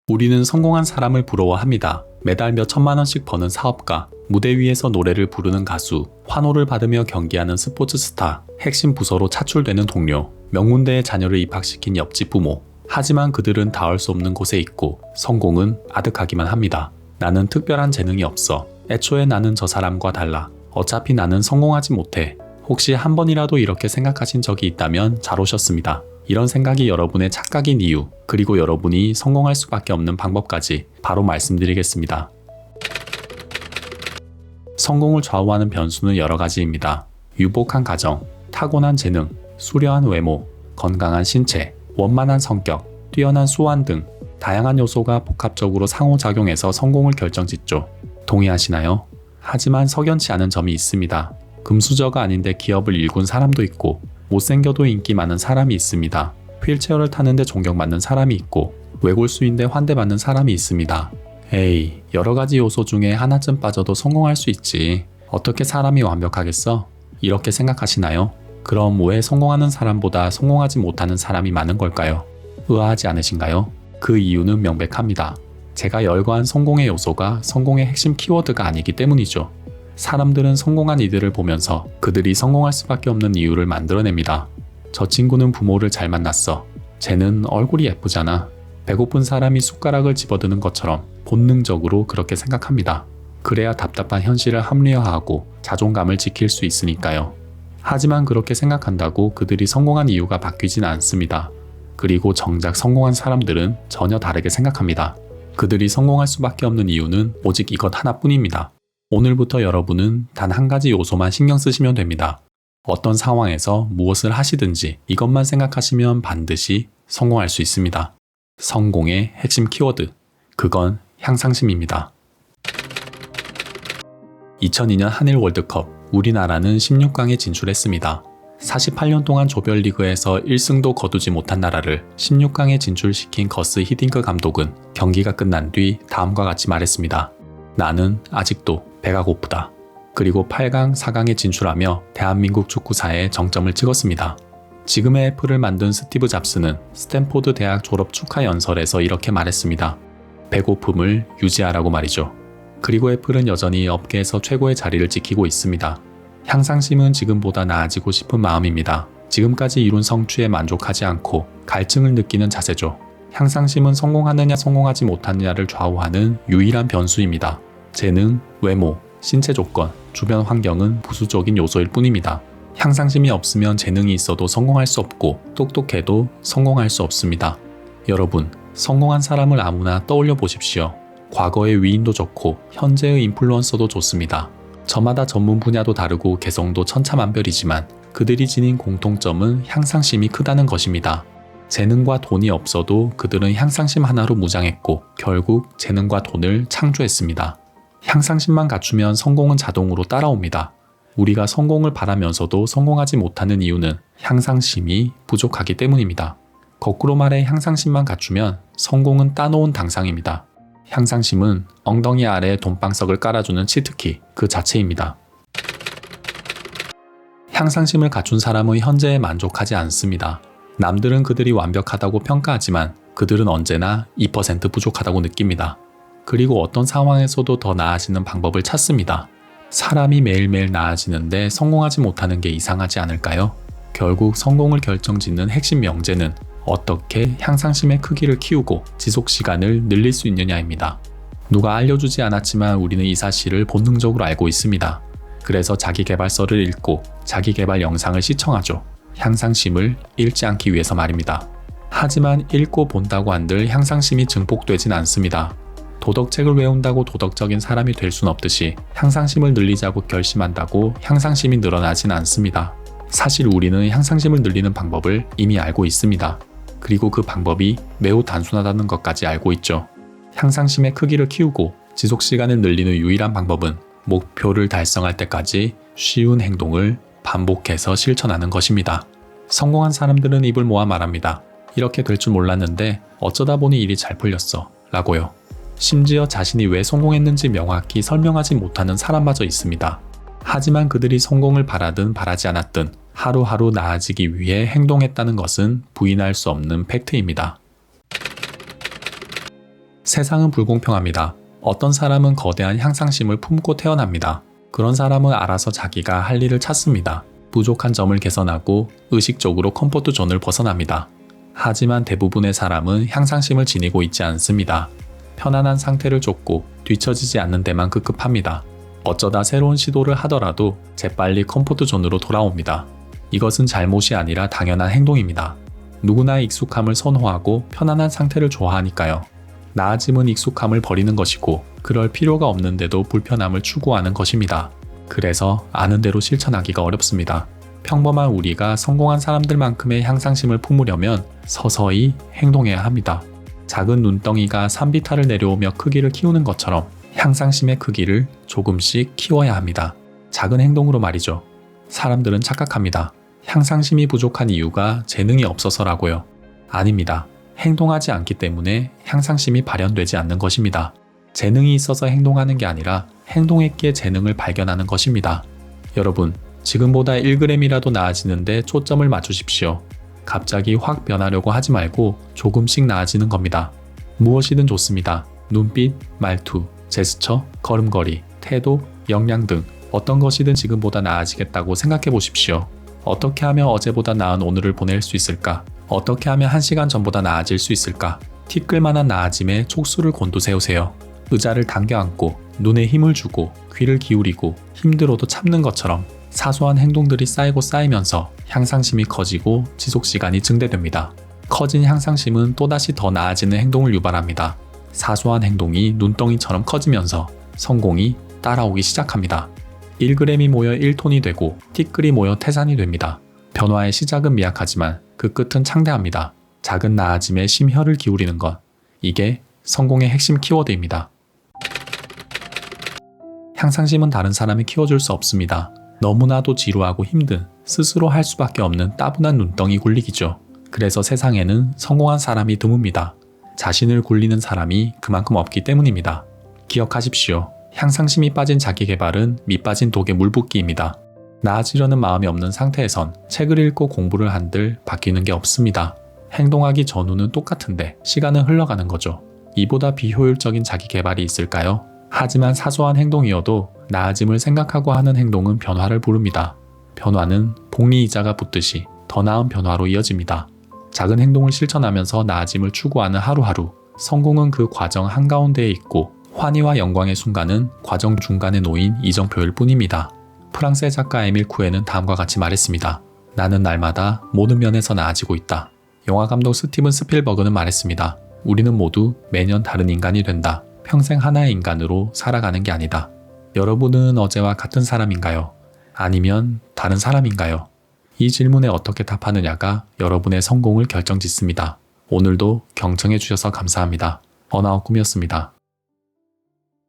우리는 성공한 사람을 부러워합니다. 매달 몇 천만 원씩 버는 사업가, 무대 위에서 노래를 부르는 가수, 환호를 받으며 경기하는 스포츠 스타, 핵심 부서로 차출되는 동료, 명문대에 자녀를 입학시킨 옆집 부모. 하지만 그들은 닿을 수 없는 곳에 있고 성공은 아득하기만 합니다. 나는 특별한 재능이 없어. 애초에 나는 저 사람과 달라. 어차피 나는 성공하지 못해. 혹시 한 번이라도 이렇게 생각하신 적이 있다면 잘 오셨습니다. 이런 생각이 여러분의 착각인 이유, 그리고 여러분이 성공할 수밖에 없는 방법까지 바로 말씀드리겠습니다. 성공을 좌우하는 변수는 여러 가지입니다. 유복한 가정, 타고난 재능, 수려한 외모, 건강한 신체, 원만한 성격, 뛰어난 수완 등 다양한 요소가 복합적으로 상호작용해서 성공을 결정짓죠. 동의하시나요? 하지만 석연치 않은 점이 있습니다. 금수저가 아닌데 기업을 일군 사람도 있고, 못생겨도 인기 많은 사람이 있습니다. 휠체어를 타는데 존경받는 사람이 있고, 외골수인데 환대받는 사람이 있습니다. 에이, 여러 가지 요소 중에 하나쯤 빠져도 성공할 수 있지. 어떻게 사람이 완벽하겠어? 이렇게 생각하시나요? 그럼 왜 성공하는 사람보다 성공하지 못하는 사람이 많은 걸까요? 의아하지 않으신가요? 그 이유는 명백합니다. 제가 열거한 성공의 요소가 성공의 핵심 키워드가 아니기 때문이죠. 사람들은 성공한 이들을 보면서 그들이 성공할 수밖에 없는 이유를 만들어냅니다. 저 친구는 부모를 잘 만났어. 쟤는 얼굴이 예쁘잖아. 배고픈 사람이 숟가락을 집어드는 것처럼 본능적으로 그렇게 생각합니다. 그래야 답답한 현실을 합리화하고 자존감을 지킬 수 있으니까요. 하지만 그렇게 생각한다고 그들이 성공한 이유가 바뀌진 않습니다. 그리고 정작 성공한 사람들은 전혀 다르게 생각합니다. 그들이 성공할 수밖에 없는 이유는 오직 이것 하나뿐입니다. 오늘부터 여러분은 단 한 가지 요소만 신경 쓰시면 됩니다. 어떤 상황에서 무엇을 하시든지 이것만 생각하시면 반드시 성공할 수 있습니다. 성공의 핵심 키워드, 그건 향상심입니다. 2002년 한일 월드컵, 우리나라는 16강에 진출했습니다. 48년 동안 조별리그에서 1승도 거두지 못한 나라를 16강에 진출시킨 거스 히딩크 감독은 경기가 끝난 뒤 다음과 같이 말했습니다. 나는 아직도 배가 고프다. 그리고 8강, 4강에 진출하며 대한민국 축구사에 정점을 찍었습니다. 지금의 애플을 만든 스티브 잡스는 스탠포드 대학 졸업 축하 연설에서 이렇게 말했습니다. 배고픔을 유지하라고 말이죠. 그리고 애플은 여전히 업계에서 최고의 자리를 지키고 있습니다. 향상심은 지금보다 나아지고 싶은 마음입니다. 지금까지 이룬 성취에 만족하지 않고 갈증을 느끼는 자세죠. 향상심은 성공하느냐 성공하지 못하느냐를 좌우하는 유일한 변수입니다. 재능, 외모, 신체 조건, 주변 환경은 부수적인 요소일 뿐입니다. 향상심이 없으면 재능이 있어도 성공할 수 없고 똑똑해도 성공할 수 없습니다. 여러분, 성공한 사람을 아무나 떠올려 보십시오. 과거의 위인도 좋고 현재의 인플루언서도 좋습니다. 저마다 전문 분야도 다르고 개성도 천차만별이지만 그들이 지닌 공통점은 향상심이 크다는 것입니다. 재능과 돈이 없어도 그들은 향상심 하나로 무장했고 결국 재능과 돈을 창조했습니다. 향상심만 갖추면 성공은 자동으로 따라옵니다. 우리가 성공을 바라면서도 성공하지 못하는 이유는 향상심이 부족하기 때문입니다. 거꾸로 말해 향상심만 갖추면 성공은 따놓은 당상입니다. 향상심은 엉덩이 아래에 돈방석을 깔아주는 치트키 그 자체입니다. 향상심을 갖춘 사람은 현재에 만족하지 않습니다. 남들은 그들이 완벽하다고 평가하지만 그들은 언제나 2% 부족하다고 느낍니다. 그리고 어떤 상황에서도 더 나아지는 방법을 찾습니다. 사람이 매일매일 나아지는데 성공하지 못하는 게 이상하지 않을까요? 결국 성공을 결정짓는 핵심 명제는 어떻게 향상심의 크기를 키우고 지속시간을 늘릴 수 있느냐입니다. 누가 알려주지 않았지만 우리는 이 사실을 본능적으로 알고 있습니다. 그래서 자기계발서를 읽고 자기계발 영상을 시청하죠. 향상심을 잃지 않기 위해서 말입니다. 하지만 읽고 본다고 한들 향상심이 증폭되진 않습니다. 도덕책을 외운다고 도덕적인 사람이 될 순 없듯이 향상심을 늘리자고 결심한다고 향상심이 늘어나진 않습니다. 사실 우리는 향상심을 늘리는 방법을 이미 알고 있습니다. 그리고 그 방법이 매우 단순하다는 것까지 알고 있죠. 향상심의 크기를 키우고 지속시간을 늘리는 유일한 방법은 목표를 달성할 때까지 쉬운 행동을 반복해서 실천하는 것입니다. 성공한 사람들은 입을 모아 말합니다. 이렇게 될 줄 몰랐는데 어쩌다 보니 일이 잘 풀렸어 라고요. 심지어 자신이 왜 성공했는지 명확히 설명하지 못하는 사람마저 있습니다. 하지만 그들이 성공을 바라든 바라지 않았든 하루하루 나아지기 위해 행동했다는 것은 부인할 수 없는 팩트입니다. 세상은 불공평합니다. 어떤 사람은 거대한 향상심을 품고 태어납니다. 그런 사람은 알아서 자기가 할 일을 찾습니다. 부족한 점을 개선하고 의식적으로 컴포트 존을 벗어납니다. 하지만 대부분의 사람은 향상심을 지니고 있지 않습니다. 편안한 상태를 쫓고 뒤처지지 않는 데만 급급합니다. 어쩌다 새로운 시도를 하더라도 재빨리 컴포트 존으로 돌아옵니다. 이것은 잘못이 아니라 당연한 행동입니다. 누구나 익숙함을 선호하고 편안한 상태를 좋아하니까요. 나아짐은 익숙함을 버리는 것이고 그럴 필요가 없는데도 불편함을 추구하는 것입니다. 그래서 아는 대로 실천하기가 어렵습니다. 평범한 우리가 성공한 사람들만큼의 향상심을 품으려면 서서히 행동해야 합니다. 작은 눈덩이가 산비탈을 내려오며 크기를 키우는 것처럼 향상심의 크기를 조금씩 키워야 합니다. 작은 행동으로 말이죠. 사람들은 착각합니다. 향상심이 부족한 이유가 재능이 없어서라고요. 아닙니다. 행동하지 않기 때문에 향상심이 발현되지 않는 것입니다. 재능이 있어서 행동하는 게 아니라 행동했기에 재능을 발견하는 것입니다. 여러분, 지금보다 1g이라도 나아지는데 초점을 맞추십시오. 갑자기 확 변하려고 하지 말고 조금씩 나아지는 겁니다. 무엇이든 좋습니다. 눈빛, 말투, 제스처, 걸음걸이, 태도, 역량 등 어떤 것이든 지금보다 나아지겠다고 생각해 보십시오. 어떻게 하면 어제보다 나은 오늘을 보낼 수 있을까? 어떻게 하면 1시간 전보다 나아질 수 있을까? 티끌만한 나아짐에 촉수를 곤두세우세요. 의자를 당겨 앉고 눈에 힘을 주고 귀를 기울이고 힘들어도 참는 것처럼 사소한 행동들이 쌓이고 쌓이면서 향상심이 커지고 지속시간이 증대됩니다. 커진 향상심은 또다시 더 나아지는 행동을 유발합니다. 사소한 행동이 눈덩이처럼 커지면서 성공이 따라오기 시작합니다. 1g이 모여 1톤이 되고 티끌이 모여 태산이 됩니다. 변화의 시작은 미약하지만 그 끝은 창대합니다. 작은 나아짐에 심혈을 기울이는 것, 이게 성공의 핵심 키워드입니다. 향상심은 다른 사람이 키워줄 수 없습니다. 너무나도 지루하고 힘든, 스스로 할 수밖에 없는 따분한 눈덩이 굴리기죠. 그래서 세상에는 성공한 사람이 드뭅니다. 자신을 굴리는 사람이 그만큼 없기 때문입니다. 기억하십시오. 향상심이 빠진 자기개발은 밑 빠진 독에 물 붓기입니다. 나아지려는 마음이 없는 상태에선 책을 읽고 공부를 한들 바뀌는 게 없습니다. 행동하기 전후는 똑같은데 시간은 흘러가는 거죠. 이보다 비효율적인 자기개발이 있을까요? 하지만 사소한 행동이어도 나아짐을 생각하고 하는 행동은 변화를 부릅니다. 변화는 복리이자가 붙듯이 더 나은 변화로 이어집니다. 작은 행동을 실천하면서 나아짐을 추구하는 하루하루, 성공은 그 과정 한가운데에 있고 환희와 영광의 순간은 과정 중간에 놓인 이정표일 뿐입니다. 프랑스의 작가 에밀 쿠에는 다음과 같이 말했습니다. 나는 날마다 모든 면에서 나아지고 있다. 영화감독 스티븐 스필버그는 말했습니다. 우리는 모두 매년 다른 인간이 된다. 평생 하나의 인간으로 살아가는 게 아니다. 여러분은 어제와 같은 사람인가요? 아니면 다른 사람인가요? 이 질문에 어떻게 답하느냐가 여러분의 성공을 결정짓습니다. 오늘도 경청해 주셔서 감사합니다. 번아웃 꿈이었습니다.